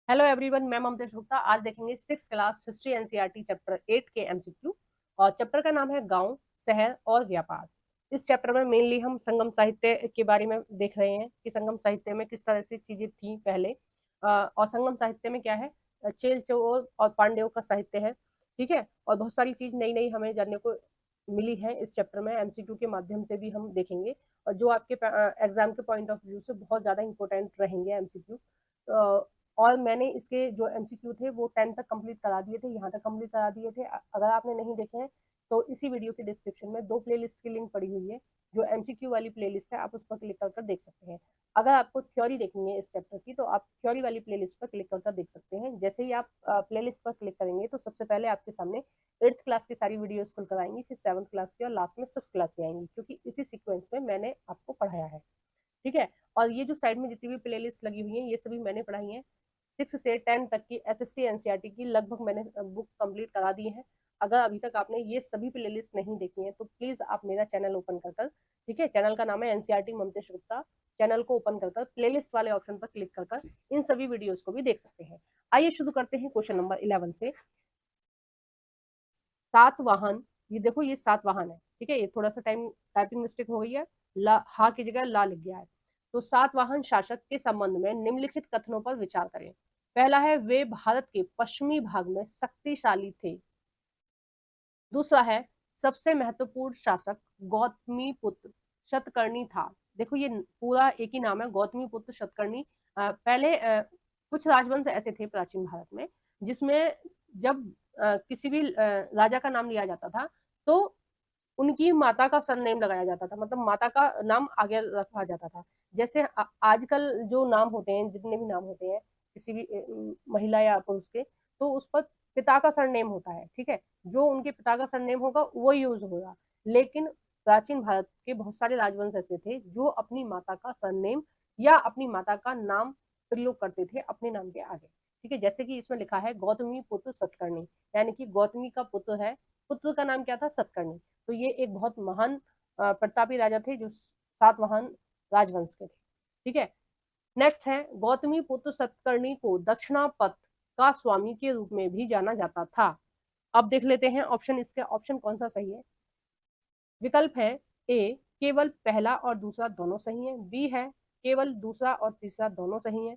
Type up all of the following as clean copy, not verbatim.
Hello everyone, मैं ममतेश गुप्ता। आज देखेंगे 6th class history NCERT chapter 8 के एमसीक्यू। और चैप्टर का नाम है गांव, शहर और व्यापार। इस चैप्टर में मेनली हम संगम साहित्य के बारे में देख रहे हैं कि संगम साहित्य में किस तरह से चीजें थी पहले। और संगम साहित्य में क्या है, चेल चोल और पांड्यों का साहित्य है। ठीक है, और बहुत सारी चीज नई नई हमें जानने को मिली है इस चैप्टर में। एमसीक्यू के माध्यम से भी हम देखेंगे और जो आपके एग्जाम के पॉइंट ऑफ व्यू से बहुत ज्यादा इंपॉर्टेंट रहेंगे एमसीक्यू। और मैंने इसके जो एमसीक्यू थे वो 10 तक कंप्लीट करा दिए थे, यहाँ तक कंप्लीट करा दिए थे। अगर आपने नहीं देखे हैं तो इसी वीडियो के डिस्क्रिप्शन में 2 प्लेलिस्ट की लिंक पड़ी हुई है। जो एमसीक्यू वाली प्लेलिस्ट है आप उस पर क्लिक कर देख सकते हैं। अगर आपको थ्योरी देखनी है इस चैप्टर की तो आप थ्योरी वाली प्लेलिस्ट पर क्लिक कर देख सकते हैं। जैसे ही आप प्लेलिस्ट पर क्लिक करेंगे तो सबसे पहले आपके सामने 8th क्लास की सारी वीडियोस खुल कर आएंगी, फिर 7th क्लास की और लास्ट में 6th क्लास की आएंगी, क्योंकि इसी सीक्वेंस में मैंने आपको पढ़ाया है। ठीक है, और ये जो साइड में जितनी भी प्लेलिस्ट लगी हुई है ये सभी मैंने पढ़ाई है। 6 से 10 तक की एसएसटी एनसीईआरटी की लगभग मैंने बुक कंप्लीट करा दी है। अगर अभी तक आपने ये सभी प्लेलिस्ट नहीं देखी है तो प्लीज आप मेरा चैनल ओपन कर ठीक है, चैनल का नाम है एनसीईआरटी ममतेश गुप्ता। चैनल को ओपन कर प्लेलिस्ट वाले ऑप्शन पर क्लिक कर इन सभी वीडियोस को भी देख सकते हैं। आइए शुरू करते हैं क्वेश्चन नंबर 11 से। सातवाहन, ये देखो ये सातवाहन है। ठीक है, ये थोड़ा सा टाइपिंग मिस्टेक हो गई है, ला हा की जगह ला लिख गया है। तो सातवाहन शासक के संबंध में निम्नलिखित कथनों पर विचार करें। पहला है वे भारत के पश्चिमी भाग में शक्तिशाली थे। दूसरा है सबसे महत्वपूर्ण शासक गौतमी पुत्र शतकर्णी था। देखो ये पूरा एक ही नाम है, गौतमी पुत्र शतकर्णी। पहले कुछ राजवंश ऐसे थे प्राचीन भारत में जिसमें जब किसी भी राजा का नाम लिया जाता था तो उनकी माता का सरनेम लगाया जाता था, मतलब माता का नाम आगे रखा जाता था। जैसे आजकल जो नाम होते हैं, जितने भी नाम होते हैं किसी भी महिला या पुरुष के, तो उस पर पिता का सरनेम होता है। ठीक है, जो उनके पिता का सरनेम होगा वो यूज होगा। लेकिन प्राचीन भारत के बहुत सारे राजवंश ऐसे थे जो अपनी माता का सरनेम या अपनी माता का नाम प्रयोग करते थे अपने नाम के आगे। ठीक है, जैसे कि इसमें लिखा है गौतमी पुत्र सतकर्णी, यानी कि गौतमी का पुत्र है, पुत्र का नाम क्या था, सतकर्णी। तो ये एक बहुत महान प्रतापी राजा थे जो सातवाहन राजवंश के थे। ठीक है, नेक्स्ट है गौतमी पुत्र सतकर्णी को दक्षिणापथ का स्वामी के रूप में भी जाना जाता था। अब देख लेते हैं ऑप्शन, इसके ऑप्शन कौन सा सही है। विकल्प है ए केवल पहला और दूसरा दोनों सही है, बी है केवल दूसरा और तीसरा दोनों सही है,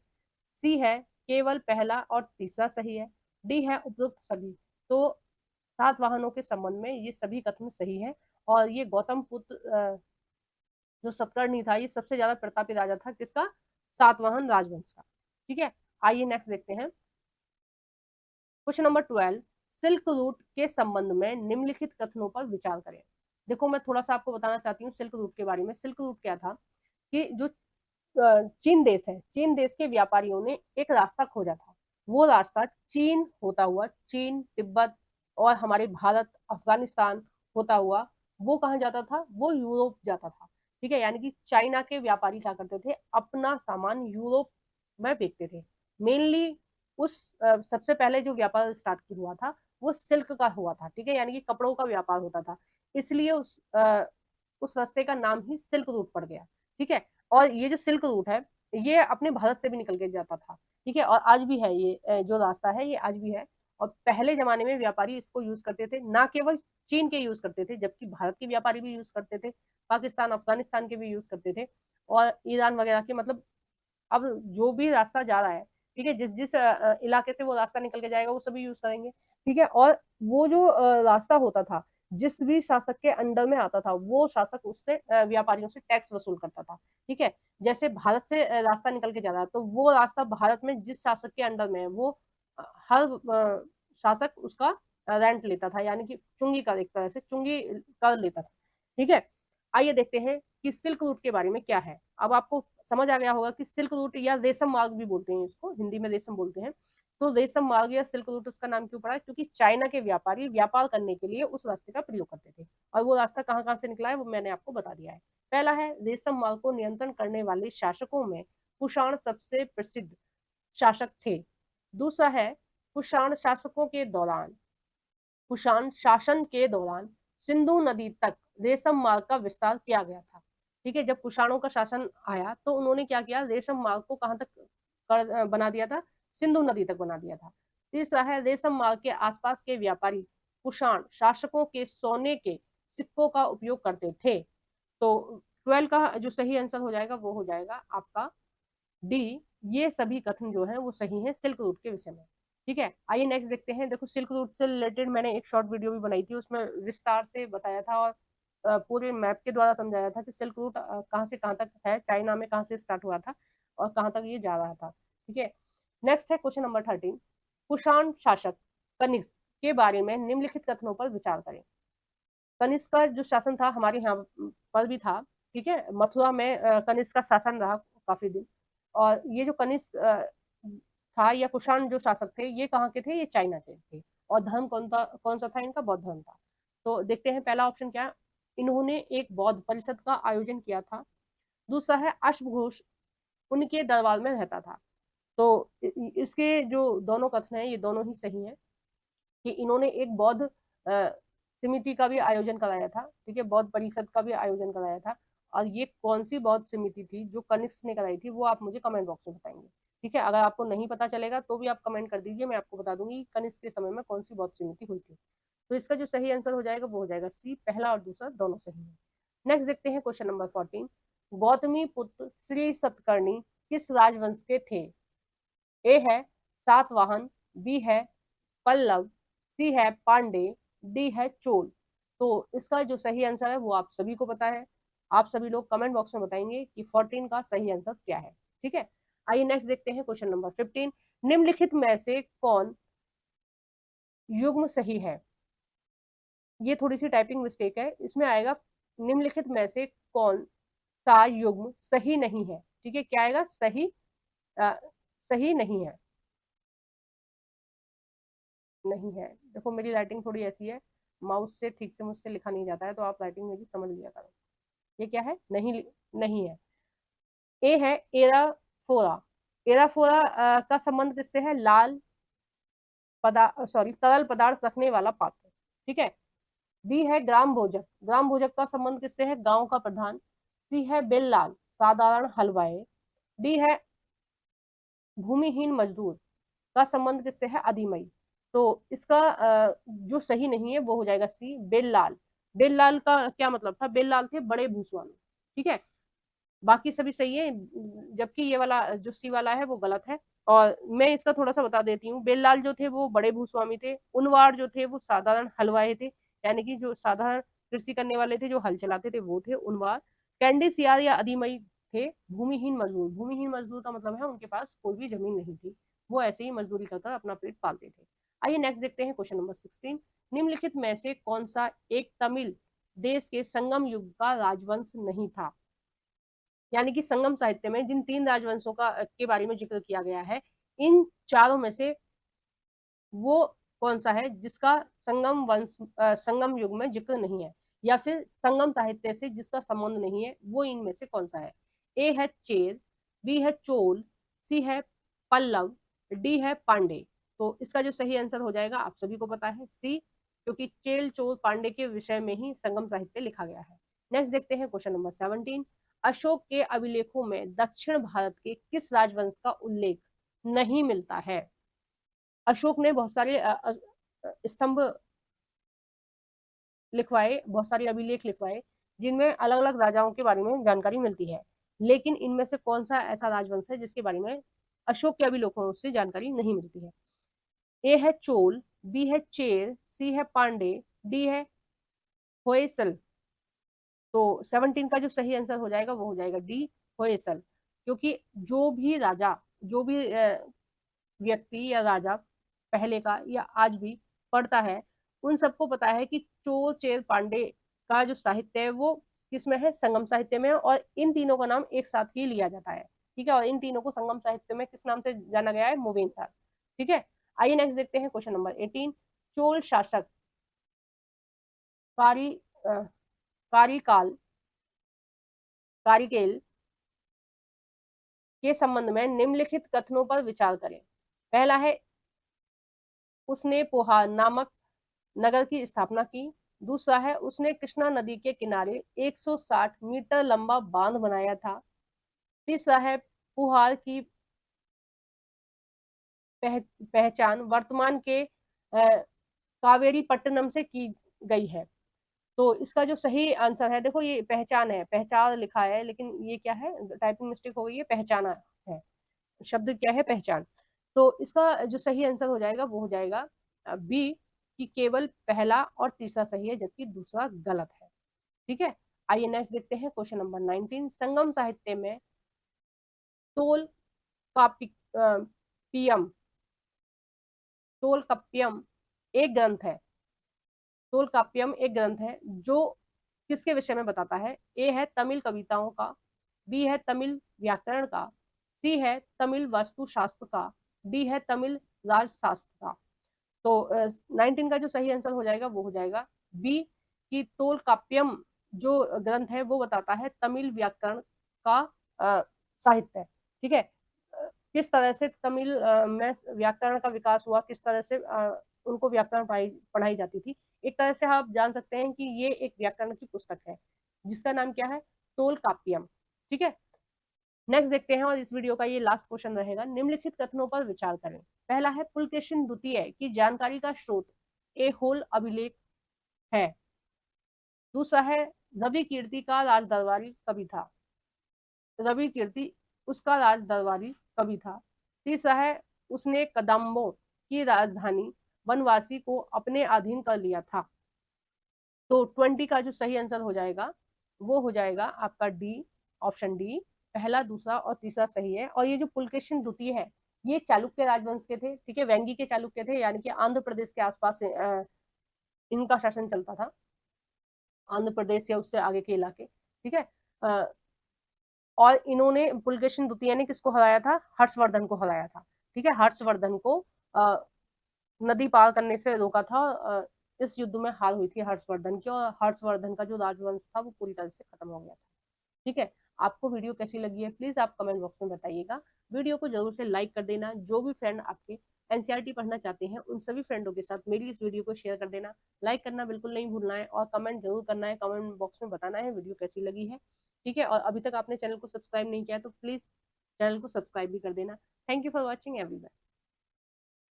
सी है केवल पहला और तीसरा सही है, डी है उपयुक्त सभी। तो सातवाहनों के संबंध में ये सभी कथन सही है। और ये गौतम पुत्र जो सतकर्णी था ये सबसे ज्यादा प्रतापी राजा था, किसका, सातवाहन राजवंश का। ठीक है, आइए नेक्स्ट देखते हैं क्वेश्चन नंबर 12। सिल्क रूट के संबंध में निम्नलिखित कथनों पर विचार करें। देखो मैं थोड़ा सा आपको बताना चाहती हूँ सिल्क रूट के बारे में। सिल्क रूट क्या था कि जो चीन देश है, चीन देश के व्यापारियों ने एक रास्ता खोजा था। वो रास्ता चीन होता हुआ, चीन, तिब्बत और हमारे भारत, अफगानिस्तान होता हुआ वो कहाँ जाता था, वो यूरोप जाता था। ठीक है, यानी कि चाइना के व्यापारी क्या करते थे, अपना सामान यूरोप में बेचते थे। मेनली उस सबसे पहले जो व्यापार स्टार्ट हुआ था वो सिल्क का हुआ था। ठीक है, यानी कि कपड़ों का व्यापार होता था, इसलिए उस रास्ते का नाम ही सिल्क रूट पड़ गया। ठीक है, और ये जो सिल्क रूट है ये अपने भारत से भी निकल के जाता था। ठीक है, और आज भी है ये जो रास्ता है ये आज भी है। और पहले जमाने में व्यापारी इसको यूज करते थे, ना केवल चीन के यूज करते थे जबकि भारत के व्यापारी भी यूज करते थे, पाकिस्तान अफगानिस्तान के भी यूज करते थे और ईरान वगैरह के। मतलब अब जो भी रास्ता जा रहा है, ठीक है, जिस जिस इलाके से वो रास्ता निकल के जाएगा वो सभी यूज करेंगे। ठीक है, और वो जो रास्ता होता था जिस भी शासक के अंडर में आता था वो शासक उससे व्यापारियों से टैक्स वसूल करता था। ठीक है, जैसे भारत से रास्ता निकल के जा रहा है तो वो रास्ता भारत में जिस शासक के अंडर में है वो हर शासक उसका रेंट लेता था, यानी कि चुंगी का, एक तरह से चुंगी कर लेता था। ठीक है, आइए देखते हैं कि सिल्क रूट के बारे में क्या है। अब आपको समझ आ गया होगा कि सिल्क रूट या रेशम मार्ग भी बोलते हैं इसको, हिंदी में रेशम बोलते हैं। तो रेशम मार्ग या सिल्क रूट उसका नाम क्यों पड़ा है, क्योंकि चाइना के व्यापारी व्यापार करने के लिए उस रास्ते का प्रयोग करते थे। और वो रास्ता कहाँ कहाँ से निकला है वो मैंने आपको बता दिया है। पहला है रेशम मार्ग को नियंत्रण करने वाले शासकों में कुषाण सबसे प्रसिद्ध शासक थे। दूसरा है कुषाण शासकों के दौरान, कुषाण शासन के दौरान सिंधु नदी तक रेशम मार्ग का विस्तार किया गया था। ठीक है, जब कुषाणों का शासन आया तो उन्होंने क्या किया, रेशम मार्ग को कहां तक बना दिया था, सिंधु नदी तक बना दिया था। तीसरा है रेशम मार्ग के आसपास के व्यापारी कुषाण शासकों के सोने के सिक्कों का उपयोग करते थे। तो 12 का जो सही आंसर हो जाएगा वो हो जाएगा आपका डी। ये सभी कथन जो है वो सही है सिल्क रूट के विषय में। ठीक है, आइए नेक्स्ट देखते हैं। देखो सिल्क रूट से रिलेटेड मैंने एक शॉर्ट वीडियो भी बनाई थी, उसमें विस्तार से बताया था और पूरे मैप के द्वारा समझाया था कि सिल्क रूट कहाँ से कहाँ तक है, चाइना में कहाँ से स्टार्ट हुआ था और कहाँ तक ये जा रहा था। ठीक है, नेक्स्ट है क्वेश्चन नंबर 13। कुषाण शासक कनिष्क के बारे में निम्नलिखित कथनों पर विचार करें। कनिष्क का जो शासन था हमारे यहाँ पर भी था। ठीक है, मथुरा में कनिष्क का शासन रहा काफी दिन। और ये जो कनिष्क था या कुषाण जो शासक थे ये कहाँ के थे, ये चाइना के थे। और धर्म कौन सा था इनका, बौद्ध धर्म था। तो देखते हैं पहला ऑप्शन क्या है। इन्होंने एक बौद्ध परिषद का आयोजन किया था। दूसरा है अश्वघोष उनके दरबार में रहता था। तो इसके जो दोनों कथन हैं ये दोनों ही सही है कि इन्होंने एक बौद्ध समिति का भी आयोजन कराया था। ठीक है, बौद्ध परिषद का भी आयोजन कराया था। और ये कौन सी बौद्ध समिति थी जो कनिष्क ने कराई थी वो आप मुझे कमेंट बॉक्स में बताएंगे। ठीक है, अगर आपको नहीं पता चलेगा तो भी आप कमेंट कर दीजिए, मैं आपको बता दूंगी कनिष्क के समय में कौन सी बौद्ध समिति हुई थी। तो इसका जो सही आंसर हो जाएगा वो हो जाएगा सी, पहला और दूसरा दोनों सही है। नेक्स्ट देखते हैं क्वेश्चन नंबर 14। गौतमी पुत्र श्री सतकर्णी किस राजवंश के थे। ए है सातवाहन, बी है पल्लव, सी है पांडे, डी है चोल। तो इसका जो सही आंसर है वो आप सभी को पता है। आप सभी लोग कमेंट बॉक्स में बताएंगे कि 14 का सही आंसर क्या है। ठीक है, आइए नेक्स्ट देखते हैं क्वेश्चन नंबर 15। निम्नलिखित में से कौन युग्म सही है। ये थोड़ी सी टाइपिंग मिस्टेक है, इसमें आएगा निम्नलिखित में से कौन सा युग्म सही नहीं है। ठीक है, क्या आएगा, सही सही नहीं है। नहीं है, देखो मेरी राइटिंग थोड़ी ऐसी है, माउस से ठीक से मुझसे लिखा नहीं जाता है, तो आप राइटिंग मेरी समझ लिया करो। ये क्या है, नहीं, नहीं है। ए है एराफोरा। एराफोरा का संबंध किससे है, लाल तरल पदार्थ रखने वाला पात्र। ठीक है। बी है ग्राम भोजक। ग्राम भोजक का संबंध किससे है, गांव का प्रधान। सी है बेललाल, साधारण हलवाई। डी है भूमिहीन मजदूर का संबंध किससे है, अधिमई। तो इसका जो सही नहीं है वो हो जाएगा सी, बेललाल। बेललाल का क्या मतलब था, बेललाल थे बड़े भूस्वामी। ठीक है, बाकी सभी सही है, जबकि ये वाला जो सी वाला है वो गलत है। और मैं इसका थोड़ा सा बता देती हूँ। बेललाल जो थे वो बड़े भूस्वामी थे, उनवार जो थे वो साधारण हलवाई थे, यानी कि जो साधारण कृषि करने वाले थे, जो हल चलाते थे वो थे उनवार। कैंडी सियार या अधिमई थे भूमिहीन मजदूर। भूमिहीन मजदूर का मतलब है उनके पास कोई भी जमीन नहीं थी, वो ऐसे ही मजदूरी कर अपना पेट पालते थे। आइए नेक्स्ट देखते हैं क्वेश्चन नंबर 16। निम्नलिखित में से कौन सा एक तमिल देश के संगम युग का राजवंश नहीं था। यानी कि संगम साहित्य में जिन 3 राजवंशों का के बारे में जिक्र किया गया है, इन चारों में से वो कौन सा है जिसका संगम युग में जिक्र नहीं है, या फिर संगम साहित्य से जिसका संबंध नहीं है, वो इनमें से कौन सा है। ए है चेर, बी है चोल, सी है पल्लव, डी है पांडे। तो इसका जो सही आंसर हो जाएगा आप सभी को पता है सी, क्योंकि चेल चोल पांडे के विषय में ही संगम साहित्य लिखा गया है। नेक्स्ट देखते हैं क्वेश्चन नंबर 17। अशोक के अभिलेखों में दक्षिण भारत के किस राजवंश का उल्लेख नहीं मिलता है। अशोक ने बहुत सारे स्तंभ लिखवाए, बहुत सारे अभिलेख लिखवाए जिनमें अलग अलग राजाओं के बारे में जानकारी मिलती है, लेकिन इनमें से कौन सा ऐसा राजवंश है जिसके बारे में अशोक के अभिलेखों से जानकारी नहीं मिलती है। ए है चोल, बी है चेर, सी है पांडे, डी है होयसल। तो 17 का जो सही आंसर हो जाएगा वो हो जाएगा डी, होयसल। क्योंकि जो भी राजा, जो भी व्यक्ति या राजा पहले का या आज भी पढ़ता है, उन सबको पता है कि चोल चेर पांडे का जो साहित्य है वो किसमें है, संगम साहित्य में है। और इन तीनों का नाम एक साथ ही लिया जाता है। ठीक है, और इन तीनों को संगम साहित्य में किस नाम से जाना गया है, मोवेंथर। ठीक है, आइए नेक्स्ट देखते हैं क्वेश्चन नंबर 18। चोल शासक कारी कारिकाल कारिकेल के संबंध में निम्नलिखित कथनों पर विचार करें। पहला है उसने पोहार नामक नगर की स्थापना की। दूसरा है उसने कृष्णा नदी के किनारे 160 मीटर लंबा बांध बनाया था। तीसरा है पुहार की पहचान वर्तमान के कावेरी पट्टनम से की गई है। तो इसका जो सही आंसर है, देखो ये पहचान है, पहचान लिखा है, लेकिन ये क्या है, टाइपिंग मिस्टेक हो गई है, पहचाना है, शब्द क्या है, पहचान। तो इसका जो सही आंसर हो जाएगा वो हो जाएगा बी, कि केवल पहला और तीसरा सही है जबकि दूसरा गलत है। ठीक है, आइए नेक्स्ट देखते हैं क्वेश्चन नंबर 19। संगम साहित्य में तोल कापियम, तोलकाप्पियम एक ग्रंथ है, तोलकाप्पियम एक ग्रंथ है जो किसके विषय में बताता है? ए है तमिल कविताओं का, बी है तमिल व्याकरण का, सी है तमिल वास्तुशास्त्र का, डी है तमिल राजशास्त्र का। तो 19 का जो सही आंसर हो जाएगा वो हो जाएगा बी, कि तोलकाप्पियम जो ग्रंथ है वो बताता है तमिल व्याकरण का साहित्य। ठीक है, किस तरह से तमिल में व्याकरण का विकास हुआ, किस तरह से उनको व्याकरण पढ़ाई जाती थी। एक तरह से आप जान सकते हैं कि ये एक व्याकरण की पुस्तक है जिसका नाम क्या है, तोलकाप्पियम। ठीक है, नेक्स्ट देखते हैं, और इस वीडियो का ये लास्ट क्वेश्चन रहेगा। निम्नलिखित कथनों पर विचार करें। पहला है पुलकेशिन द्वितीय की जानकारी का स्रोत ए होल अभिलेख है। दूसरा है रवि कीर्ति का राज दरबारी कवि था, रवि कीर्ति उसका राज दरबारी कवि था। तीसरा है उसने कदम्बों की राजधानी बनवासी को अपने अधीन कर लिया था। तो 20 का जो सही आंसर हो जाएगा वो हो जाएगा आपका डी, ऑप्शन डी, पहला दूसरा और तीसरा सही है। और ये जो पुलकेशिन द्वितीय है ये चालुक्य राजवंश के थे। ठीक है, वेंगी के चालुक्य थे, यानी कि आंध्र प्रदेश के आसपास इनका शासन चलता था, आंध्र प्रदेश या उससे आगे के इलाके। ठीक है, और इन्होंने, पुलकेशिन द्वितीय ने किसको हराया था? हर्षवर्धन को हराया था। ठीक है, हर्षवर्धन को नदी पार करने से रोका था। इस युद्ध में हार हुई थी हर्षवर्धन की, और हर्षवर्धन का जो राजवंश था वो पूरी तरह से खत्म हो गया था। ठीक है, आपको वीडियो कैसी लगी है प्लीज आप कमेंट बॉक्स में बताइएगा। वीडियो को जरूर से लाइक कर देना। जो भी फ्रेंड आपके एनसीईआरटी पढ़ना चाहते हैं उन सभी फ्रेंडों के साथ मेरी इस वीडियो को शेयर कर देना। लाइक करना बिल्कुल नहीं भूलना है, और कमेंट जरूर करना है, कमेंट बॉक्स में बताना है वीडियो कैसी लगी है। ठीक है, और अभी तक आपने चैनल को सब्सक्राइब नहीं किया तो प्लीज चैनल को सब्सक्राइब भी कर देना। Thank you for watching everyone.